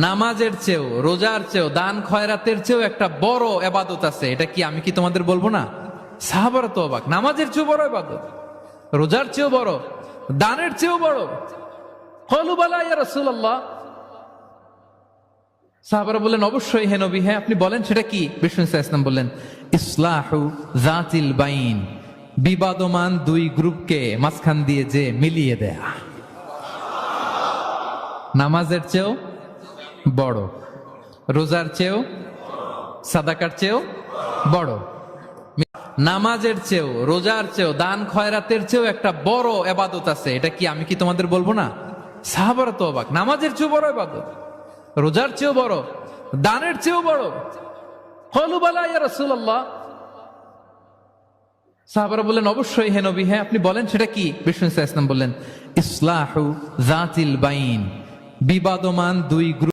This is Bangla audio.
নামাজের চেয়েও, রোজার চেয়েও, দান খয়রাতের চেয়েও একটা বড় ইবাদত আছে, এটা কি আমি কি তোমাদের বলবো না? সাহাবারা তো অবাক, নামাজের চেয়েও বড় ইবাদত, রোজার চেয়েও বড়, দানের চেয়েও বড়। ক্বালু বালা ইয়া রাসূলুল্লাহ। সাহাবারা বললেন, অবশ্যই হে নবী, হ্যাঁ আপনি বলেন সেটা কি? বিষ্ণু সাল্লাল্লাহু আলাইহি ওয়াসাল্লাম বললেন, ইসলাহু যাতিল বাইন, বিবাদমান দুই গ্রুপকে মাঝখান দিয়ে যে মিলিয়ে দেয়া। নামাজের চেয়েও বড়, রোজার চেয়েও, সাদাকার চেয়েও বড়। নামাজের চেয়েও, রোজার চেয়েও, দান খয়রাতের চেয়েও একটা বড় ইবাদত আছে, এটা কি আমি কি তোমাদের বলবো না? সাহাবারা তো অবাক, নামাজের চেয়েও বড় ইবাদত, রোজার চেয়েও বড়, দানের চেয়েও বড়। ক্বালু বালা ইয়া রাসূলুল্লাহ। সাহাবারা বললেন, অবশ্যই হে নবী, হ্যাঁ আপনি বলেন সেটা কি? বিষ্ণু সাল্লাল্লাহু আলাইহি ওয়াসাল্লাম বললেন, ইসলাহু যাতিল বাইন, বিবাদমান দুই গ্রুপ